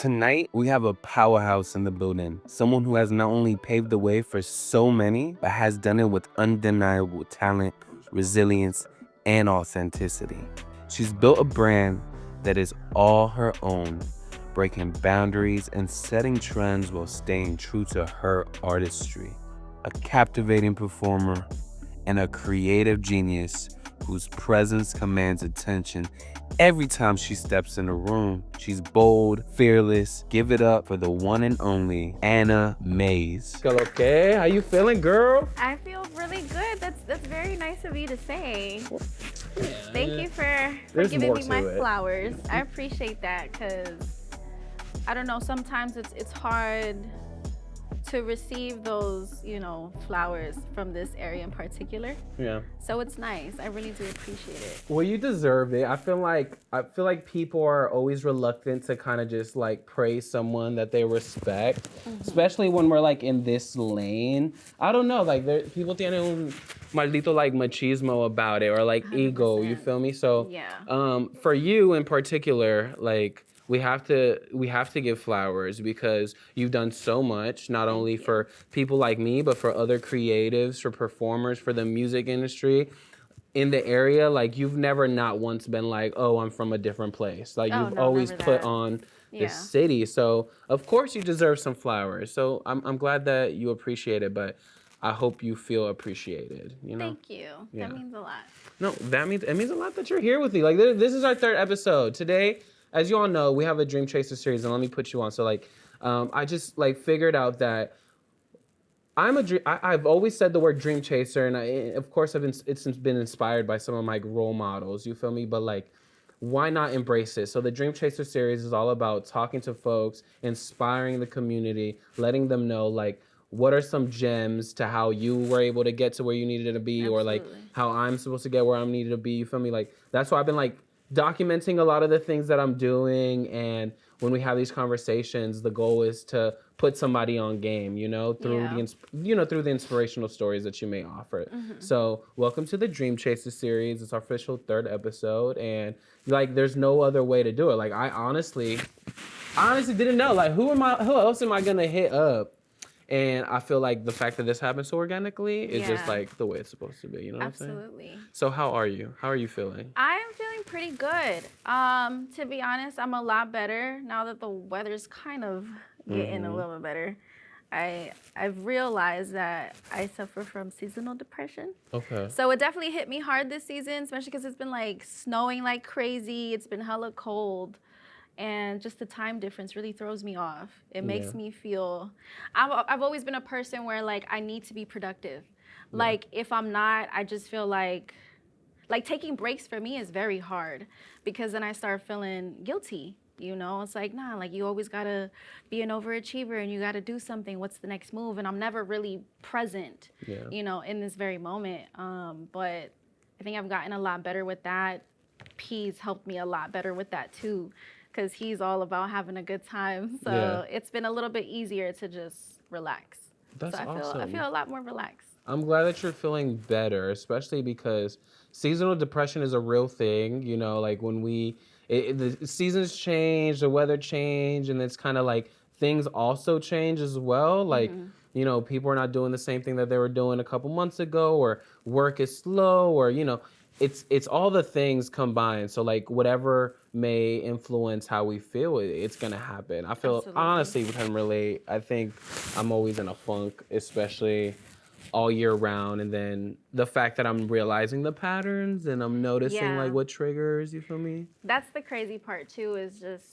Tonight, we have a powerhouse in the building. Someone who has not only paved the way for so many, but has done it with undeniable talent, resilience, and authenticity. She's built a brand that is all her own, breaking boundaries and setting trends while staying true to her artistry. A captivating performer and a creative genius whose presence commands attention every time she steps in a room. She's bold, fearless. Give it up for the one and only Anna Mvze. Okay, how you feeling, girl? I feel really good. That's very nice of you to say. Thank you for giving me my flowers. I appreciate that because I don't know, sometimes it's hard to receive those, flowers from this area in particular. Yeah. So it's nice. I really do appreciate it. Well, you deserve it. I feel like people are always reluctant to kind of just like praise someone that they respect, especially when we're like in this lane. I don't know, like people tienen un maldito like machismo about it or like 100%. Ego. You feel me? So yeah. For you in particular, like. We have to give flowers because you've done so much, not only for people like me, but for other creatives, for performers, for the music industry in the area. Like you've never not once been like, oh, I'm from a different place. Like you've always put on this city. So of course you deserve some flowers. So I'm glad that you appreciate it, but I hope you feel appreciated. Thank you. Yeah. That means a lot. No, it means a lot that you're here with me. Like this is our 3rd episode today. As you all know, we have a Dream Chaser series, and let me put you on. So, I just figured out that I've always said the word Dream Chaser, and of course, it's been inspired by some of my role models. You feel me? But why not embrace it? So the Dream Chaser series is all about talking to folks, inspiring the community, letting them know what are some gems to how you were able to get to where you needed to be, Absolutely. or how I'm supposed to get where I needed to be. You feel me? That's why I've been documenting a lot of the things that I'm doing, and when we have these conversations, the goal is to put somebody on game, through the inspirational stories that you may offer. So, welcome to the Dream Chaser series. It's our official 3rd episode, and there's no other way to do it. I honestly didn't know who else am I gonna hit up? And I feel like the fact that this happened so organically is just the way it's supposed to be. You know what I'm saying? Absolutely. So how are you? How are you feeling? I am feeling pretty good. To be honest, I'm a lot better now that the weather's kind of getting a little bit better. I've realized that I suffer from seasonal depression. Okay. So it definitely hit me hard this season, especially because it's been snowing like crazy. It's been hella cold. And just the time difference really throws me off. It makes me feel, I've always been a person where I need to be productive. If I'm not, I just feel like taking breaks for me is very hard because then I start feeling guilty. It's nah, you always gotta be an overachiever and you gotta do something. What's the next move? And I'm never really present, in this very moment. But I think I've gotten a lot better with that. P's helped me a lot better with that too, because he's all about having a good time. So it's been a little bit easier to just relax. That's awesome. I feel a lot more relaxed. I'm glad that you're feeling better, especially because seasonal depression is a real thing. When the seasons change, the weather change, and it's kind of things also change as well. People are not doing the same thing that they were doing a couple months ago, or work is slow, or, it's all the things combined. So whatever may influence how we feel, it's gonna happen. I feel honestly we can relate. I think I'm always in a funk, especially all year round, and then the fact that I'm realizing the patterns and I'm noticing what triggers. You feel me? That's the crazy part too. Is just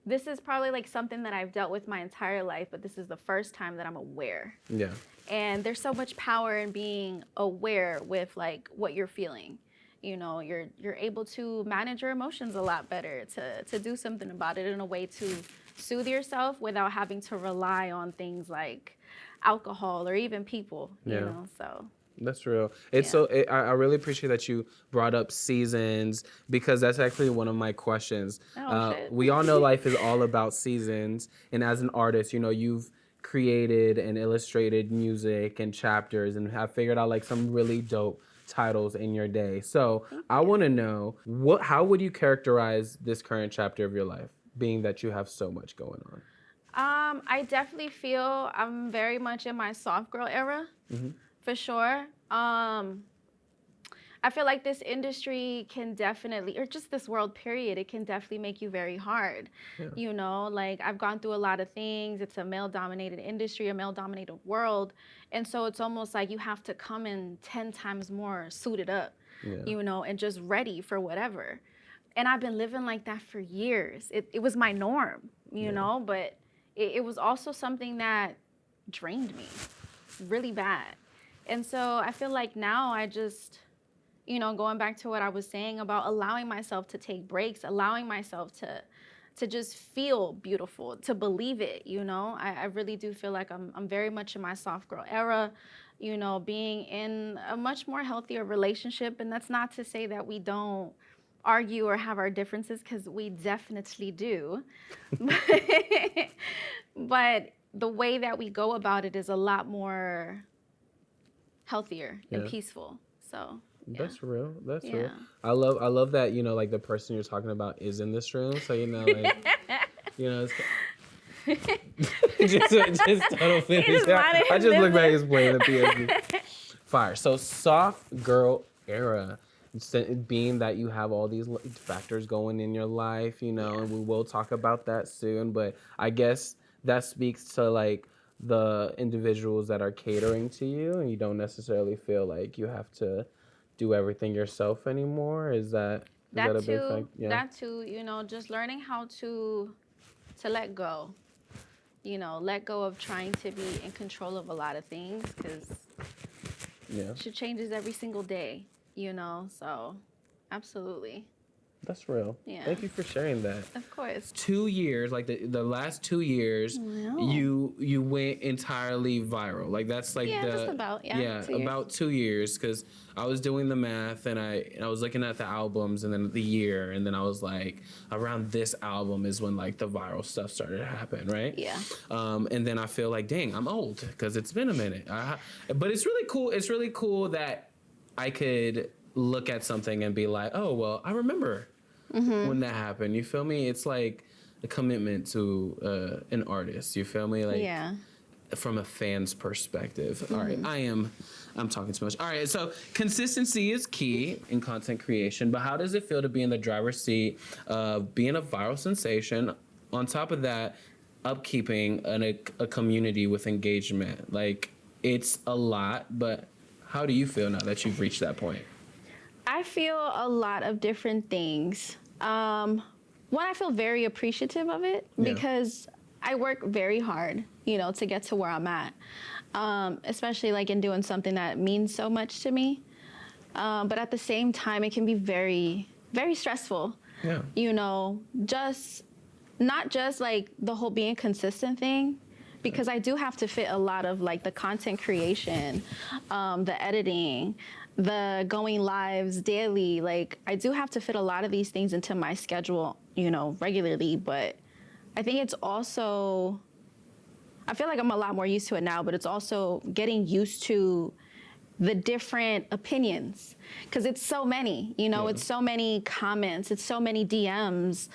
this is probably something that I've dealt with my entire life, but this is the first time that I'm aware. Yeah. And there's so much power in being aware with what you're feeling. You're able to manage your emotions a lot better, to do something about it in a way to soothe yourself without having to rely on things like alcohol or even people, you know, so. That's real. I really appreciate that you brought up seasons, because that's actually one of my questions. We all know life is all about seasons. And as an artist, you've created and illustrated music and chapters and have figured out some really dope titles in your day. So I want to know, how would you characterize this current chapter of your life? being that you have so much going on? I definitely feel I'm very much in my soft girl era, for sure. I feel like this industry can definitely, or just this world period, it can definitely make you very hard. Yeah. You know, like I've gone through a lot of things. It's a male dominated industry, a male dominated world. And so it's almost like you have to come in 10 times more suited up, you know, and just ready for whatever. And I've been living like that for years. It was my norm, you know, but it was also something that drained me really bad. And so I feel like now I just, you know, going back to what I was saying about allowing myself to take breaks, allowing myself to just feel beautiful, to believe it, you know. I really do feel like I'm very much in my soft girl era, you know, being in a much more healthier relationship. And that's not to say that we don't argue or have our differences, because we definitely do. But the way that we go about it is a lot more healthier and peaceful. So That's real. That's real. Yeah. I love that, you know, like the person you're talking about is in this room. So, you know, like, you know, it's just total finish. just minding I his just look back, business. he's playing the PSD. Fire. So soft girl era, being that you have all these factors going in your life, you know, and we will talk about that soon. But I guess that speaks to like the individuals that are catering to you, and you don't necessarily feel like you have to do everything yourself anymore. Is that a big thing? Yeah. That too, you know, just learning how to let go. You know, let go of trying to be in control of a lot of things, because shit changes every single day, you know, so absolutely. That's real. Yeah. Thank you for sharing that. Of course. 2 years, like the last 2 years, you went entirely viral. Like that's like just about 2 years. about 2 years, because I was doing the math and I was looking at the albums and then the year, and then I was like, around this album is when like the viral stuff started to happen, right? Yeah. And then I feel like, dang, I'm old because it's been a minute. But it's really cool. It's really cool that I could look at something and be like, oh well, I remember when that happened. You feel me? It's like a commitment to an artist. You feel me? Like from a fan's perspective. All right, I'm talking too much. All right, so consistency is key in content creation, but how does it feel to be in the driver's seat of being a viral sensation? On top of that, upkeeping a community with engagement. Like, it's a lot, but how do you feel now that you've reached that point? I feel a lot of different things. One, I feel very appreciative of it because I work very hard, you know, to get to where I'm at, especially like in doing something that means so much to me. But at the same time, it can be very, very stressful. Yeah. You know, not just like the whole being consistent thing, because I do have to fit a lot of like the content creation, the editing, the going lives daily. Like, I do have to fit a lot of these things into my schedule, you know, regularly. But I think it's also, I feel like I'm a lot more used to it now, but it's also getting used to the different opinions, because it's so many, you know, it's so many comments, it's so many DMs,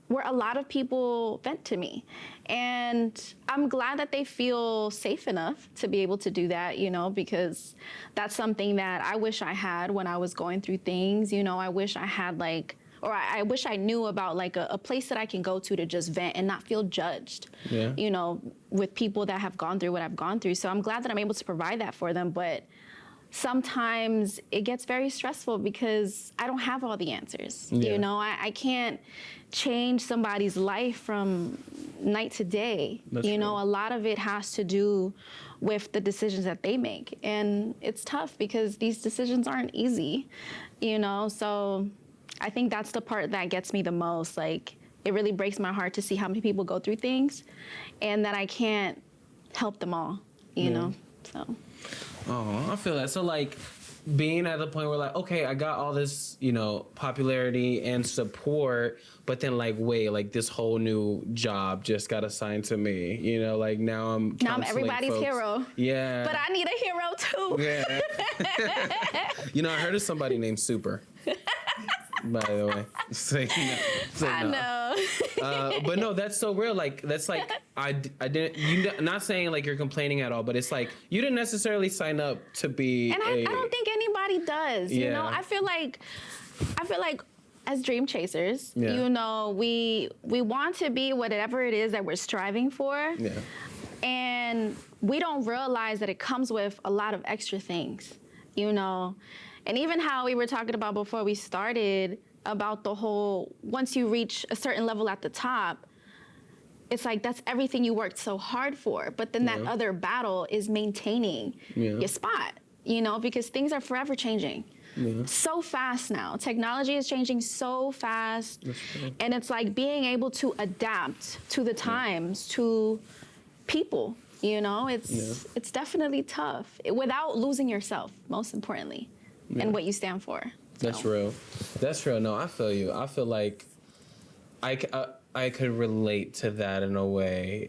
where a lot of people vent to me. And I'm glad that they feel safe enough to be able to do that, you know, because that's something that I wish I had when I was going through things. You know, I wish I had like, or I wish I knew about like a place that I can go to just vent and not feel judged, you know, with people that have gone through what I've gone through. So I'm glad that I'm able to provide that for them. But sometimes it gets very stressful because I don't have all the answers. You know, I can't change somebody's life from night to day. You know, a lot of it has to do with the decisions that they make. And it's tough because these decisions aren't easy, you know? So I think that's the part that gets me the most. Like, it really breaks my heart to see how many people go through things and that I can't help them all, you know? So. Oh, I feel that. So, like, being at the point where, like, okay, I got all this, you know, popularity and support, but then, like, wait, like, this whole new job just got assigned to me, you know? Like, now I'm everybody's folks. hero. Yeah. But I need a hero, too. Yeah. You know, I heard of somebody named Super. By the way. So, you know, I know. But no, that's so real. Like that's like I didn't. You not saying like you're complaining at all, but it's like you didn't necessarily sign up to be. And I don't think anybody does. You know, I feel like as dream chasers, you know, we want to be whatever it is that we're striving for. Yeah. And we don't realize that it comes with a lot of extra things, you know. And even how we were talking about before we started about the whole, once you reach a certain level at the top, it's like that's everything you worked so hard for. But then that other battle is maintaining your spot, you know, because things are forever changing. So fast now. Technology is changing so fast. And it's like being able to adapt to the times, to people, you know, it's definitely tough without losing yourself, most importantly, and what you stand for. So. That's real. That's real. No, I feel you. I feel like I could relate to that in a way,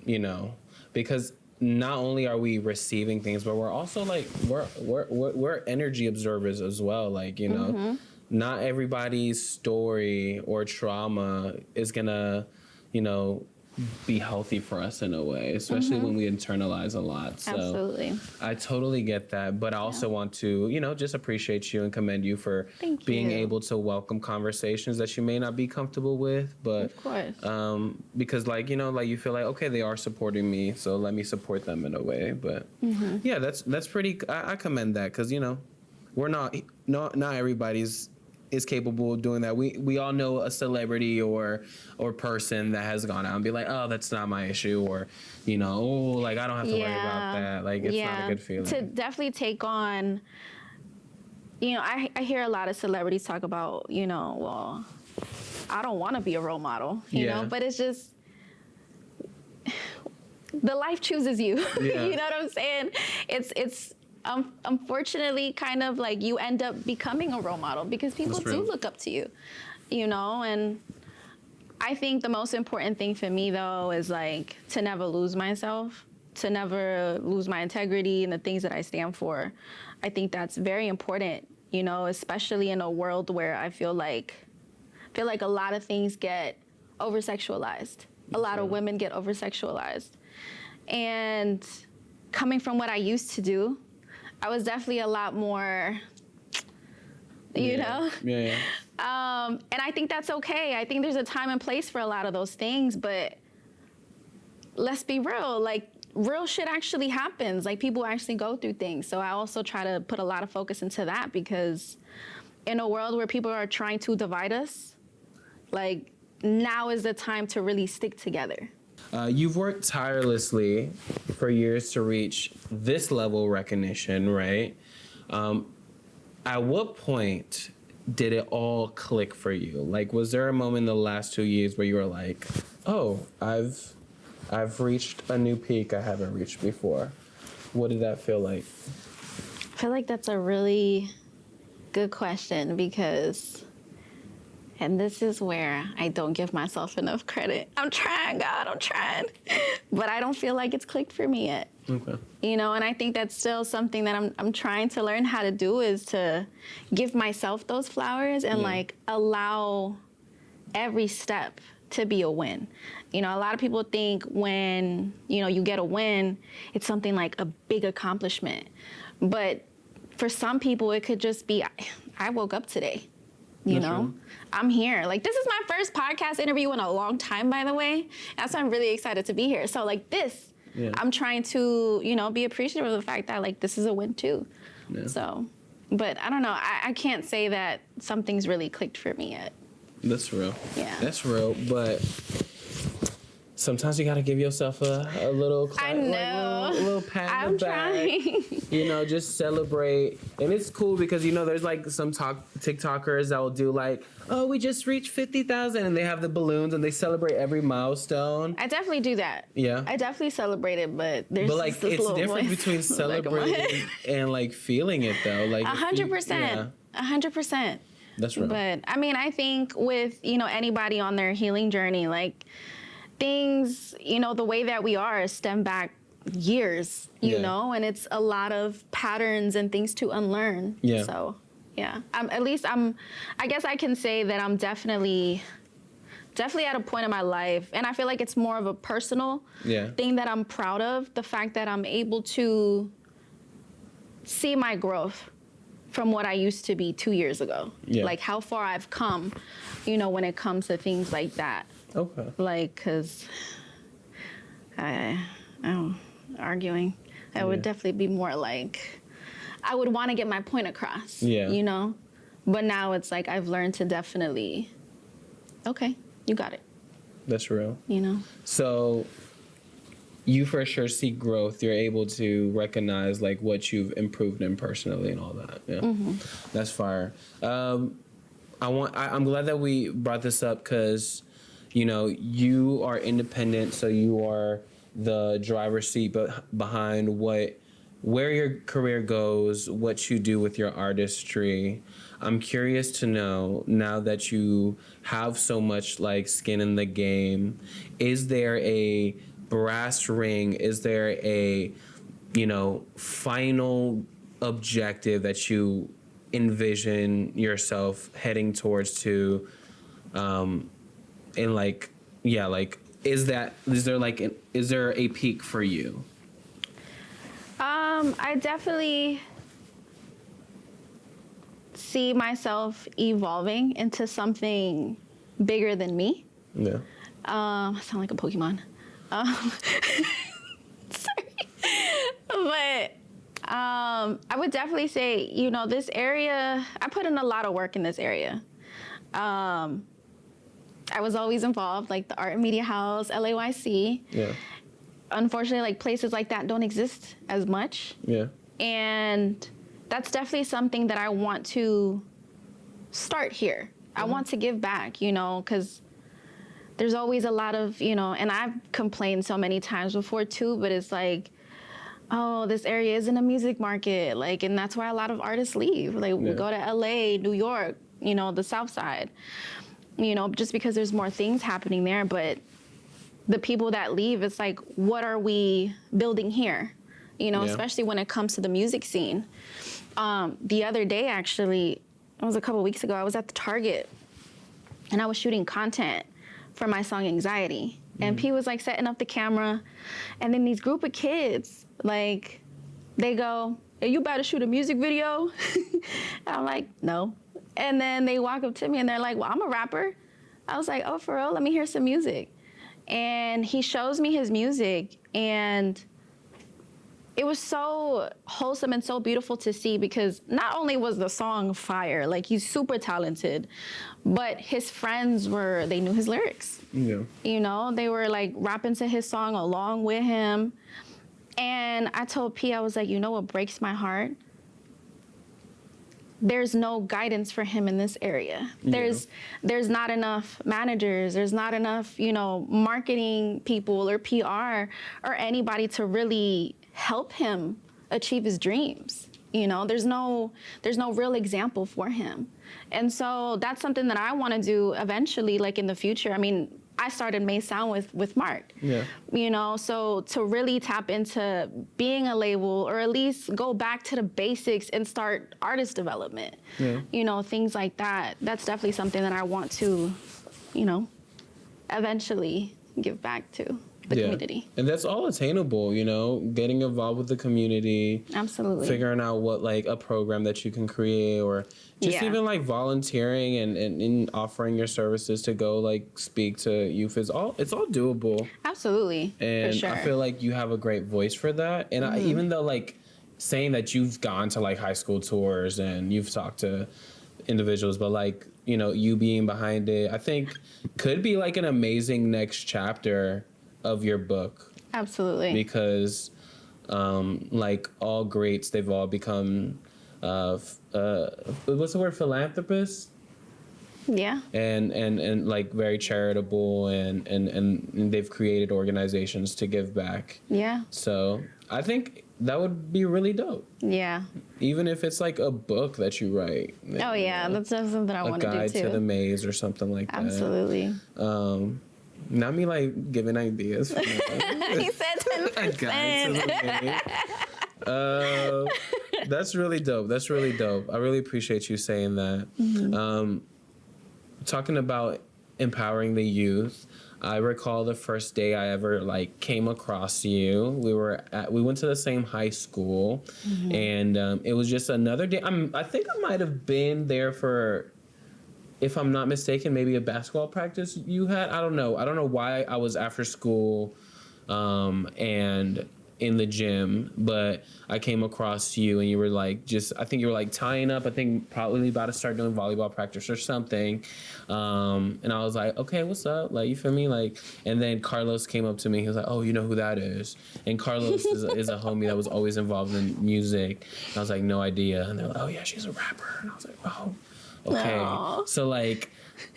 you know, because not only are we receiving things, but we're also like we're energy observers as well. Like, you know, not everybody's story or trauma is gonna, you know, be healthy for us in a way, especially when we internalize a lot. So absolutely. I totally get that, but I also want to, you know, just appreciate you and commend you for being able to welcome conversations that you may not be comfortable with, but of course. because like, you know, like you feel like, okay, they are supporting me, so let me support them in a way. But yeah, that's pretty, I commend that, because, you know, we're not everybody's is capable of doing that. We all know a celebrity or person that has gone out and be like, oh, that's not my issue, or, you know, oh, like I don't have to worry about that. Like it's not a good feeling. To definitely take on, you know, I hear a lot of celebrities talk about, you know, well, I don't want to be a role model, you know, but it's just the life chooses you. You know what I'm saying? It's unfortunately kind of like you end up becoming a role model because people do look up to you, you know. And I think the most important thing for me though is like to never lose myself, to never lose my integrity and the things that I stand for. I think that's very important, you know, especially in a world where I feel like a lot of things get over-sexualized. A lot of women get over-sexualized. And coming from what I used to do, I was definitely a lot more, you know? And I think that's okay. I think there's a time and place for a lot of those things, but let's be real. Like, real shit actually happens. Like, people actually go through things. So I also try to put a lot of focus into that because in a world where people are trying to divide us, like, now is the time to really stick together. You've worked tirelessly for years to reach this level of recognition, right? At what point did it all click for you? Like, was there a moment in the last 2 years where you were like, oh, I've reached a new peak I haven't reached before? What did that feel like? I feel like that's a really good question because, and this is where I don't give myself enough credit. I'm trying, God, I'm trying. But I don't feel like it's clicked for me yet. Okay. You know, and I think that's still something that I'm trying to learn how to do is to give myself those flowers and like allow every step to be a win. You know, a lot of people think when, you know, you get a win, it's something like a big accomplishment. But for some people, it could just be, I woke up today. You know, I'm here. Like, this is my first podcast interview in a long time, by the way. That's why I'm really excited to be here. So, like, this, I'm trying to, you know, be appreciative of the fact that, like, this is a win, too. So, but I don't know. I can't say that something's really clicked for me yet. That's real. Yeah. That's real, but sometimes you gotta give yourself a little clap, I know. like, little pat in the back. Trying. You know, just celebrate. And it's cool because, you know, there's like some TikTokers that will do like, oh, we just reached 50,000 and they have the balloons and they celebrate every milestone. I definitely do that. Yeah. I definitely celebrate it, but there's But like, this it's little different voice. between celebrating and like feeling it though. Like 100%. 100%. That's right. But I mean, I think with, you know, anybody on their healing journey, like things, you know, the way that we are stem back years, you know, and it's a lot of patterns and things to unlearn. Yeah. So, yeah, I guess I can say that I'm definitely definitely at a point in my life, and I feel like it's more of a personal thing that I'm proud of. The fact that I'm able to see my growth from what I used to be 2 years ago. Like how far I've come, you know, when it comes to things like that. Okay. Like, cause arguing, I would definitely be more like, I would want to get my point across. You know, but now it's like I've learned to definitely, okay, you got it. That's real. You know. So you for sure see growth. You're able to recognize like what you've improved in personally and all that. Yeah, that's fire. I'm glad that we brought this up because, you know, you are independent, so you are the driver's seat behind where your career goes, what you do with your artistry. I'm curious to know, now that you have so much like skin in the game, is there a brass ring? Is there a, you know, final objective that you envision yourself heading towards to, and like, yeah, like, is there a peak for you? I definitely see myself evolving into something bigger than me. Yeah. I sound like a Pokemon. Sorry. But I would definitely say, you know, this area, I put in a lot of work in this area. I was always involved, like the Art and Media House, LAYC. Yeah. Unfortunately, like places like that don't exist as much. Yeah. And that's definitely something that I want to start here. I want to give back, you know, because there's always a lot of, you know, and I've complained so many times before too, but it's like, oh, this area isn't a music market. Like, and that's why a lot of artists leave. Like, we go to LA, New York, you know, the South Side, you know, just because there's more things happening there. But the people that leave, it's like, what are we building here? You know, especially when it comes to the music scene. The other day, actually, it was a couple weeks ago, I was at the Target and I was shooting content for my song Anxiety. And P was like setting up the camera. And then these group of kids, like, they go, hey, you about to shoot a music video? And I'm like, no. And then they walk up to me and they're like, well, I'm a rapper. I was like, oh, for real? Let me hear some music. And he shows me his music, and it was so wholesome and so beautiful to see, because not only was the song fire, like he's super talented, but his friends they knew his lyrics. Yeah. You know, they were like rapping to his song along with him. And I told P, I was like, you know what breaks my heart? There's no guidance for him in this area. There's not enough managers. There's not enough, you know, marketing people or PR or anybody to really help him achieve his dreams. You know, there's no real example for him. And so that's something that I want to do eventually, like in the future. I mean, I started May Sound with Mark. Yeah. You know, so to really tap into being a label, or at least go back to the basics and start artist development. Yeah. You know, things like that. That's definitely something that I want to, you know, eventually give back to the community. And that's all attainable, you know, getting involved with the community. Absolutely. Figuring out what, like, a program that you can create, or just even like volunteering and offering your services to go like speak to youth. It's all doable. Absolutely. And for sure. I feel like you have a great voice for that. And even though, like, saying that you've gone to like high school tours and you've talked to individuals, but like, you know, you being behind it, I think could be like an amazing next chapter of your book. Absolutely. Because like all greats, they've all become what's the word, philanthropists? Yeah. And like very charitable, and they've created organizations to give back. Yeah. So I think that would be really dope. Yeah. Even if it's like a book that you write. Oh yeah, that's something that I want to do too. A guide to the maze or something like that. Absolutely. Not me like giving ideas. He said 10%. A guide to the maze. That's really dope. That's really dope. I really appreciate you saying that. Mm-hmm. Talking about empowering the youth. I recall the first day I ever like came across you. We went to the same high school, and it was just another day. I think I might have been there for, if I'm not mistaken, maybe a basketball practice you had. I don't know. I don't know why I was after school, and in the gym, but I came across you and you were like, I think you were like tying up, I think probably about to start doing volleyball practice or something. And I was like, okay, what's up? Like, you feel me? Like, and then Carlos came up to me. He was like, oh, you know who that is? And Carlos is a homie that was always involved in music. And I was like, no idea. And they're like, oh yeah, she's a rapper. And I was like, oh, okay. Aww. So like,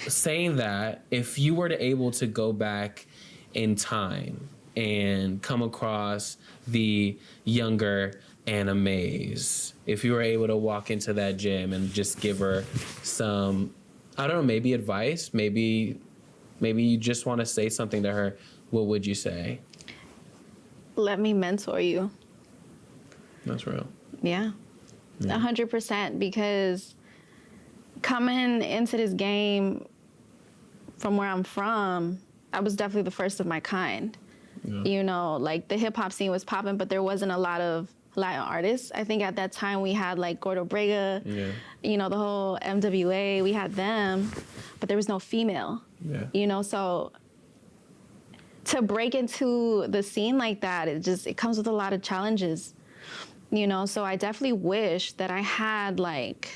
saying that, if you were to able to go back in time and come across the younger Anna Mvze, if you were able to walk into that gym and just give her some, I don't know, maybe advice, maybe you just want to say something to her, what would you say? Let me mentor you. That's real. Yeah. 100%, because coming into this game from where I'm from, I was definitely the first of my kind. Yeah. You know, like the hip hop scene was popping, but there wasn't a lot of Latin artists. I think at that time we had like Gordo Brega, you know, the whole MWA, we had them, but there was no female. Yeah. You know, so to break into the scene like that, it comes with a lot of challenges. You know, so I definitely wish that I had like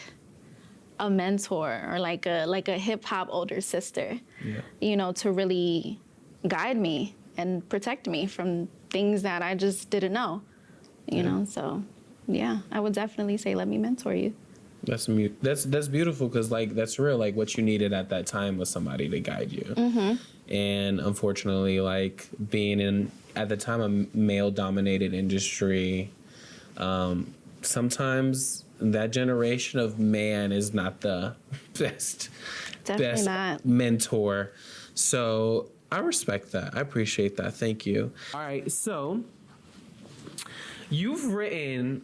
a mentor or like a hip hop older sister, you know, to really guide me and protect me from things that I just didn't know, you know? So yeah, I would definitely say, let me mentor you. That's beautiful, because like that's real. Like what you needed at that time was somebody to guide you. Mm-hmm. And unfortunately, like being in at the time a male dominated industry, sometimes that generation of man is not the best mentor. So I respect that. I appreciate that. Thank you. All right, so you've written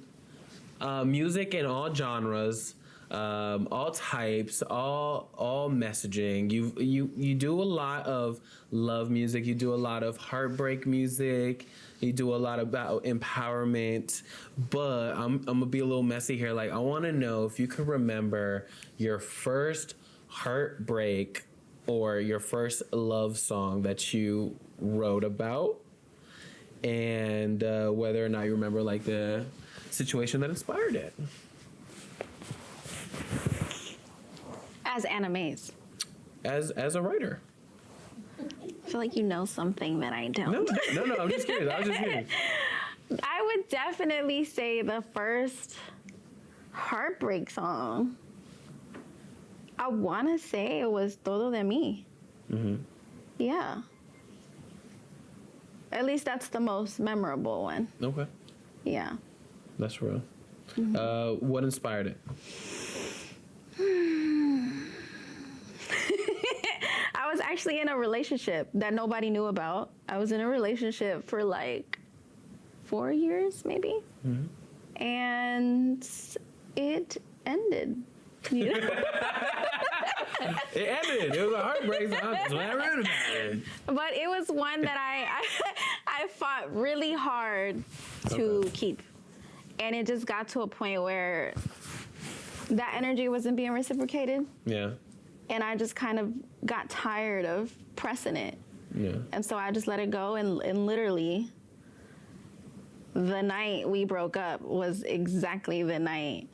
music in all genres, all types, all messaging. You do a lot of love music. You do a lot of heartbreak music. You do a lot about empowerment. But I'm gonna be a little messy here. Like, I want to know if you can remember your first heartbreak or your first love song that you wrote about, and whether or not you remember like the situation that inspired it. As Anna Mvze. As a writer. I feel like you know something that I don't. No, I'm just curious. I was just curious. I would definitely say the first heartbreak song, I want to say it was Todo de Mi. Mm-hmm. Yeah. At least that's the most memorable one. Okay. Yeah. That's real. Mm-hmm. What inspired it? I was actually in a relationship that nobody knew about. I was in a relationship for like 4 years, maybe. Mm-hmm. And it ended. You know? It ended. It was a heartbreak. So that's what I wrote about it. But it was one that I fought really hard to keep. And it just got to a point where that energy wasn't being reciprocated. Yeah. And I just kind of got tired of pressing it. Yeah. And so I just let it go, and literally the night we broke up was exactly the night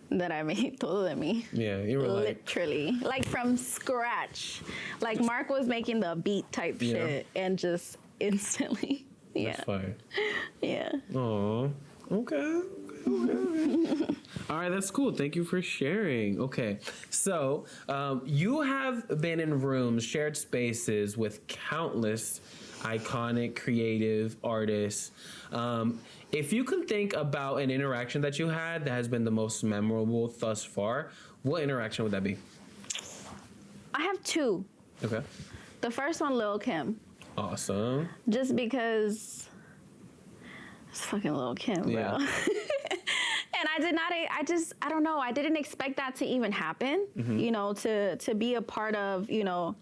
that I made Todo de Mi. Yeah, you were literally like from scratch. Like Mark was making the beat type shit, and just instantly. Yeah. That's fire. Yeah. Aw. Okay. All right, that's cool. Thank you for sharing. Okay, so you have been in rooms, shared spaces with countless iconic creative artists. If you can think about an interaction that you had that has been the most memorable thus far, what interaction would that be? I have two. Okay. The first one, Lil' Kim. Awesome. Just because it's fucking Lil' Kim, bro. Yeah. And I don't know, I didn't expect that to even happen, you know, to be a part of, you know,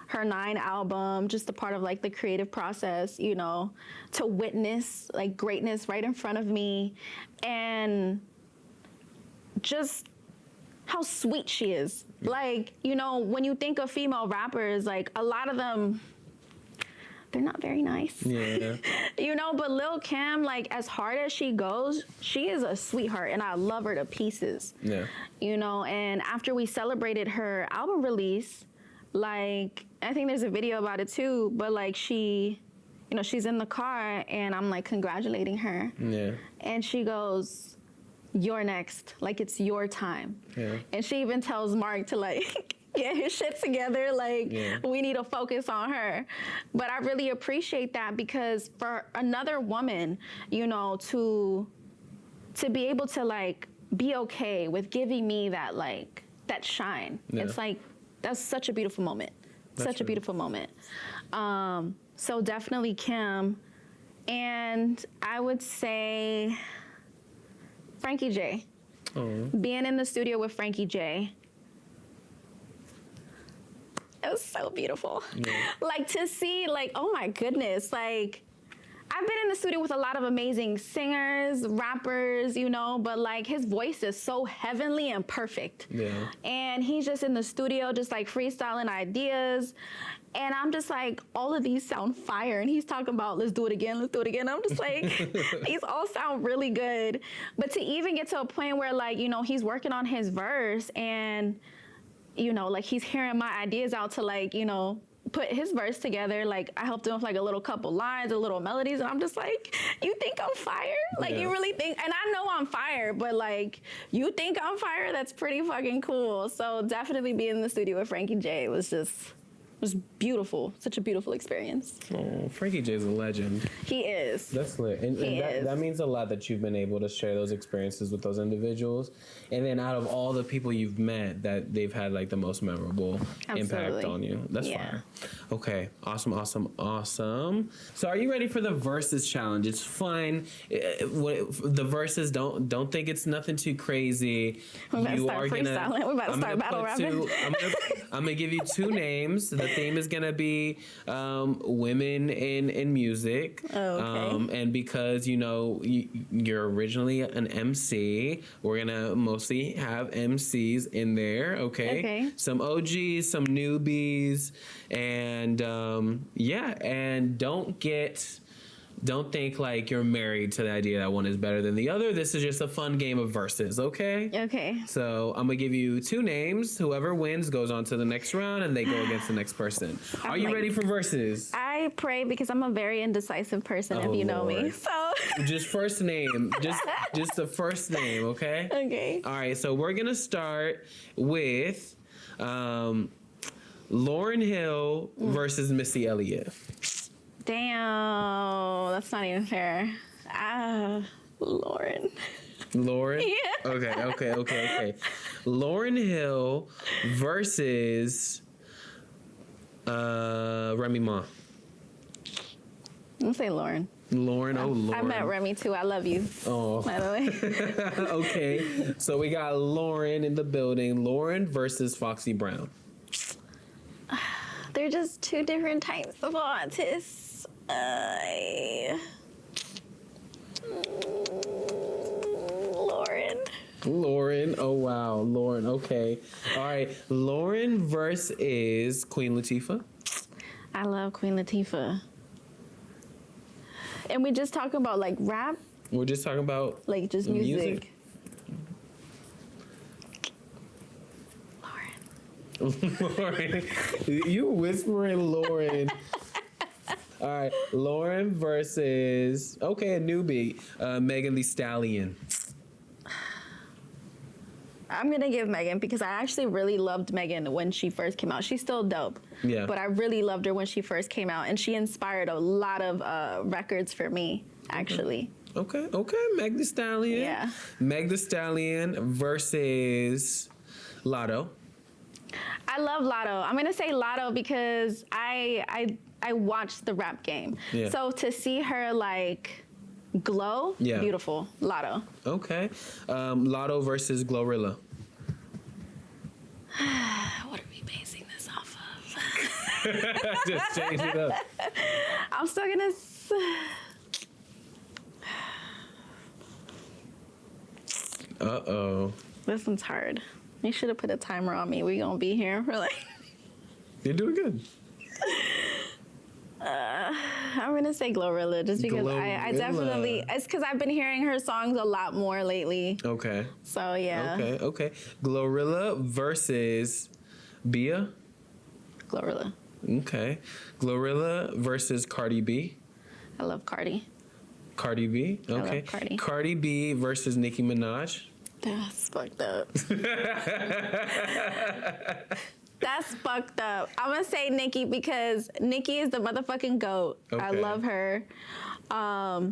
her 9 album, just a part of like the creative process, you know, to witness like greatness right in front of me, and just how sweet she is. Like, you know, when you think of female rappers, like a lot of them, they're not very nice. Yeah. You know, but Lil' Kim, like as hard as she goes, she is a sweetheart and I love her to pieces. Yeah. You know, and after we celebrated her album release, like I think there's a video about it too, but like she, you know, she's in the car and I'm like congratulating her. Yeah. And she goes, "You're next, like it's your time." Yeah. And she even tells Mark to like get his shit together, like we need to focus on her. But I really appreciate that, because for another woman, you know, to be able to like be okay with giving me that like that shine, it's like that's such a beautiful moment. Such a beautiful moment. So definitely Kim, and I would say Frankie J. Being in the studio with Frankie J, it was so beautiful. Like to see, like, oh my goodness, like I've been in the studio with a lot of amazing singers, rappers, you know, but like his voice is so heavenly and perfect. Yeah. And he's just in the studio, just like freestyling ideas. And I'm just like, all of these sound fire. And he's talking about, let's do it again, let's do it again. I'm just like, these all sound really good. But to even get to a point where like, you know, he's working on his verse and, you know, like he's hearing my ideas out to like, you know, put his verse together. Like I helped him with like a little couple lines, a little melodies. And I'm just like, you think I'm fire? Like you really think, and I know I'm fire, but like, you think I'm fire? That's pretty fucking cool. So definitely being in the studio with Frankie J was beautiful. Such a beautiful experience. Oh, Frankie J's a legend. He is. That's lit. And that means a lot that you've been able to share those experiences with those individuals. And then out of all the people you've met, that they've had like the most memorable impact on you. That's fire. Okay. Awesome. So are you ready for the verses challenge? It's fun. The verses, don't think it's nothing too crazy. We're about to start freestyling. We're about to start battle rapping. I'm gonna give you 2 names. The theme is gonna be women in music. Okay. And because you know you're originally an MC, we're gonna mostly have MCs in there. Okay. Some OGs, some newbies, and and don't think like you're married to the idea that one is better than the other. This is just a fun game of verses, okay? Okay. So I'm gonna give you 2 names. Whoever wins goes on to the next round, and they go against the next person. Are you ready for verses? I pray, because I'm a very indecisive person, if you know me. So just first name, just the first name, okay? Okay. All right. So we're gonna start with Lauryn Hill versus Missy Elliott. Damn, that's not even fair. Lauren. Yeah. Okay. Lauryn Hill versus Remy Ma. I'm gonna say Lauren. Lauren. I met Remy too. I love you. Oh. By the way. Okay. So we got Lauren in the building. Lauren versus Foxy Brown. They're just 2 different types of artists. Lauren. Oh wow, Lauren. Okay. All right. Lauren versus Queen Latifah. I love Queen Latifah. And we just talking about like rap? We're just talking about like just music. Lauren. You whispering Lauren. All right, Lauren versus a newbie, Megan Thee Stallion. I'm gonna give Megan, because I actually really loved Megan when she first came out. She's still dope. Yeah. But I really loved her when she first came out, and she inspired a lot of records for me, actually. Okay, Meg Thee Stallion. Yeah. Meg Thee Stallion versus Lotto. I love Lotto. I'm gonna say Lotto because I watched the rap game. Yeah. So to see her like glow, beautiful. Lotto. Okay. Lotto versus Glorilla. What are we basing this off of? Just change it up. I'm still gonna. Uh-oh. This one's hard. You should have put a timer on me. We gonna be here for like. You're doing good. I'm gonna say Glorilla just because I definitely. It's because I've been hearing her songs a lot more lately. Okay. So yeah. Okay. Glorilla versus Bia. Glorilla. Okay. Glorilla versus Cardi B. I love Cardi. Cardi B. Okay. love Cardi. Cardi B versus Nicki Minaj. That's fucked up. That's fucked up. I'm gonna say Nicki because Nicki is the motherfucking GOAT. Okay. I love her. I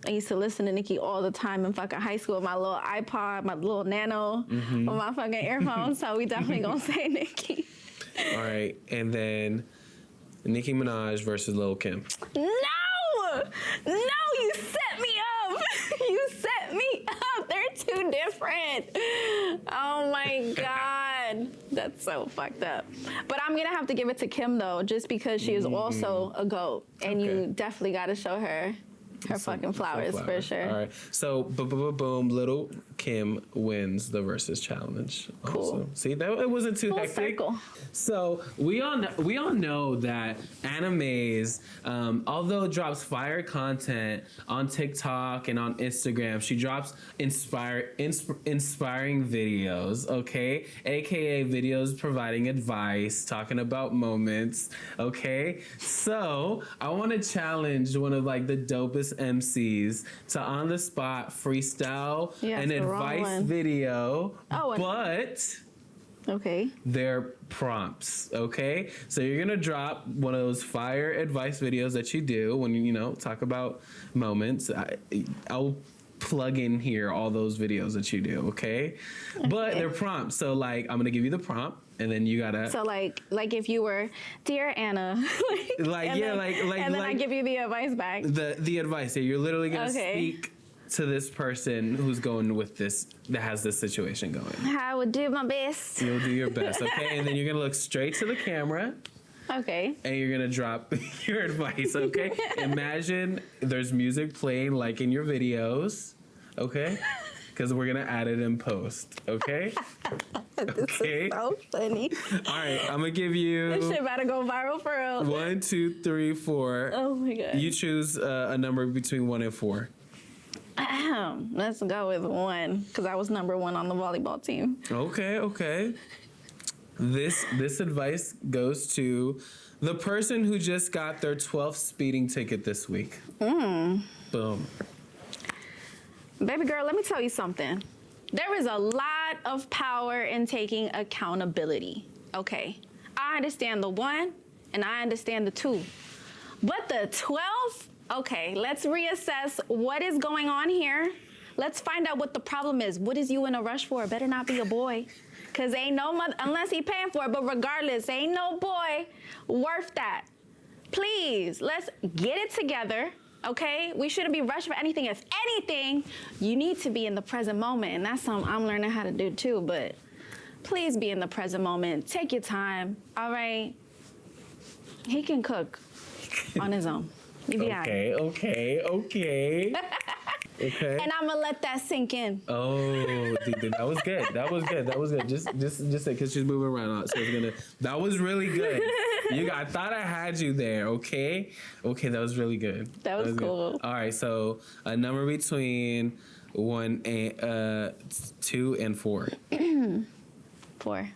used to listen to Nicki all the time in fucking high school with my little iPod, my little Nano, with my fucking earphones. So we definitely gonna say Nicki. All right, and then Nicki Minaj versus Lil Kim. No, you set me up. You set me up. They're too different. Oh my God. That's so fucked up. But I'm going to have to give it to Kim, though, just because she is also a GOAT. And you definitely got to show her fucking flowers for sure. All right. So, boom, Little Kim wins the versus challenge. Cool. Also. See, that it wasn't too Full hectic. circle. So we all know that Anna Mvze, although drops fire content on TikTok and on Instagram, she drops inspiring videos, okay? AKA videos providing advice, talking about moments, okay? So I want to challenge one of like the dopest MCs to on the spot freestyle an advice video, but Okay. they're prompts, okay? So you're gonna drop one of those fire advice videos that you do when you talk about moments. I'll plug in here all those videos that you do, okay? But they're prompts, so like I'm gonna give you the prompt, and then you gotta. So like if you were, dear Anna, and then I give you the advice back. The advice. Yeah, you're literally gonna speak to this person who's going with this, that has this situation going. I would do my best. You'll do your best, okay? And then you're gonna look straight to the camera. Okay. And you're gonna drop your advice, okay? Imagine there's music playing like in your videos, okay? Because we're gonna add it in post, okay? This is so funny. All right, I'm gonna give you. This shit about to go viral for real. 1, 2, 3, 4. Oh my God. You choose a number between 1 and 4. Let's go with 1, because I was number 1 on the volleyball team. Okay. This advice goes to the person who just got their 12th speeding ticket this week. Boom. Baby girl, let me tell you something. There is a lot of power in taking accountability. Okay. I understand the 1 and I understand the 2. But the 12th? Okay, let's reassess what is going on here. Let's find out what the problem is. What is you in a rush for? It better not be a boy. Cause ain't no mother, unless he paying for it, but regardless, ain't no boy worth that. Please, let's get it together, okay? We shouldn't be rushing for anything. If anything, you need to be in the present moment, and that's something I'm learning how to do too, but please be in the present moment. Take your time, all right? He can cook on his own. Okay. Okay. And I'm gonna let that sink in. Oh, dude, that was good. Just say, because she's moving around. So it's gonna. That was really good. I thought I had you there. Okay, that was really good. That was cool. Good. All right, so a number between 1 and 2 and 4. 4.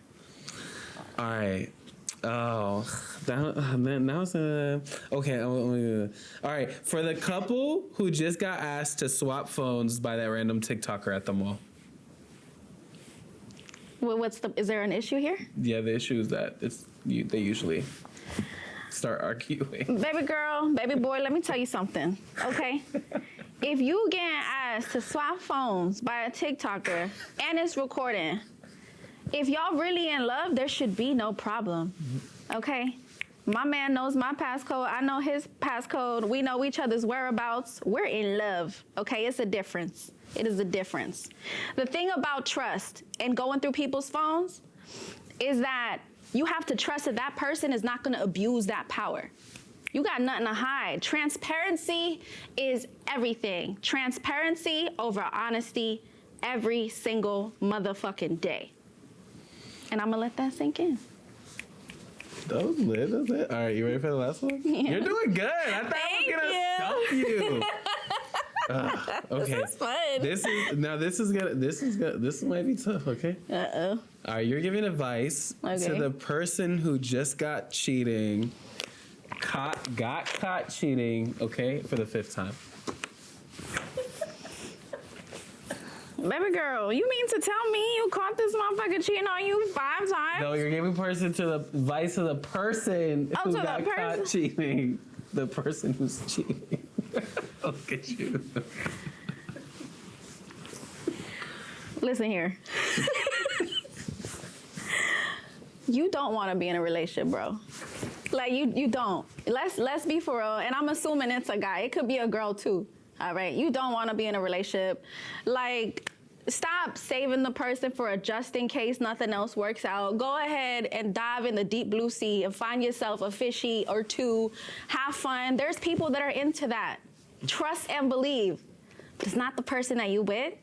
All right. Oh, now it's okay. All right, for the couple who just got asked to swap phones by that random TikToker at the mall. Well, is there an issue here? Yeah, the issue is that they usually start arguing. Baby girl, baby boy, let me tell you something, okay? If you getting asked to swap phones by a TikToker and it's recording, if y'all really in love, there should be no problem, okay? My man knows my passcode. I know his passcode. We know each other's whereabouts. We're in love, okay? It's a difference. It is a difference. The thing about trust and going through people's phones is that You have to trust that that person is not gonna abuse that power. You got nothing to hide. Transparency is everything. Transparency over honesty every single motherfucking day. And I'm gonna let that sink in. That was lit. That's it. All right, you ready for the last one? Yeah. You're doing good. I thought I was gonna stump you. Okay. This is fun. This might be tough. Okay. Uh-oh. All right, you're giving advice to the person who just got cheating, got caught cheating. Okay, for the 5th time. Baby girl, you mean to tell me you caught this motherfucker cheating on you 5 times? No, you're giving advice to the person who got caught cheating. The person who's cheating. Look at you. Listen here. You don't want to be in a relationship, bro. Like you don't. Let's be for real. And I'm assuming it's a guy. It could be a girl too. All right. You don't want to be in a relationship. Like, stop saving the person for a just in case nothing else works out. Go ahead and dive in the deep blue sea and find yourself a fishy or 2. Have fun. There's people that are into that. Trust and believe. But it's not the person that you with.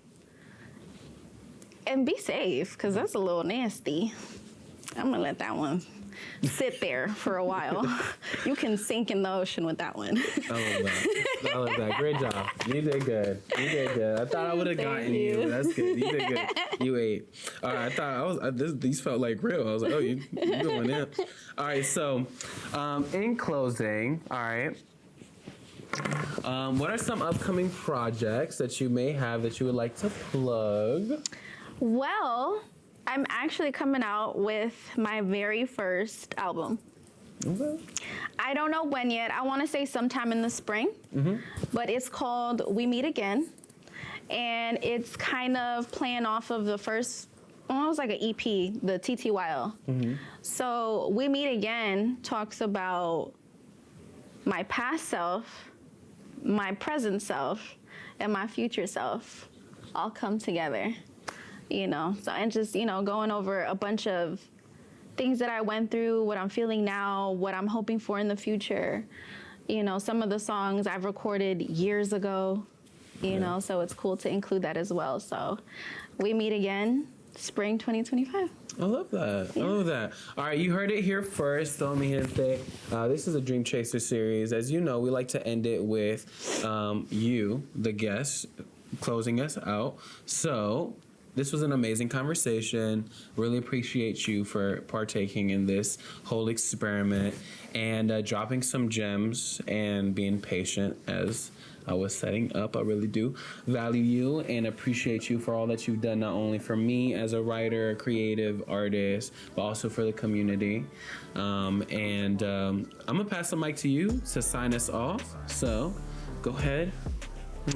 And be safe, because that's a little nasty. I'm going to let that one sit there for a while. You can sink in the ocean with that one. I love that. Great job. You did good. I thought I would have gotten you. That's good. You did good. You ate. All right. I thought these felt like real. I was like, oh, you doing it. All right. So, in closing, all right. What are some upcoming projects that you may have that you would like to plug? Well, I'm actually coming out with my very first album. Okay. I don't know when yet. I want to say sometime in the spring, but it's called We Meet Again. And it's kind of playing off of the first, well, it was like an EP, the TTYL. So We Meet Again talks about my past self, my present self, and my future self all come together. You know, so and just, you know, going over a bunch of things that I went through, what I'm feeling now, what I'm hoping for in the future. You know, some of the songs I've recorded years ago, you know, so it's cool to include that as well. So We Meet Again, spring 2025. I love that. Yeah. I love that. All right, you heard it here first, mi gente. This is a Dream Chaser series. As you know, we like to end it with you, the guest, closing us out. So this was an amazing conversation. Really appreciate you for partaking in this whole experiment and dropping some gems and being patient as I was setting up. I really do value you and appreciate you for all that you've done, not only for me as a writer, a creative artist, but also for the community. I'm gonna pass the mic to you to sign us off. So go ahead.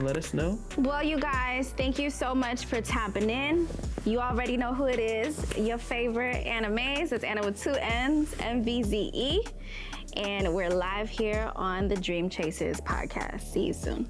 Let us know. Well, you guys, thank you so much for tapping in. You already know who it is. Your favorite Anna Mvze. It's Anna with 2 N's, Mvze. And we're live here on the Dream Chasers podcast. See you soon.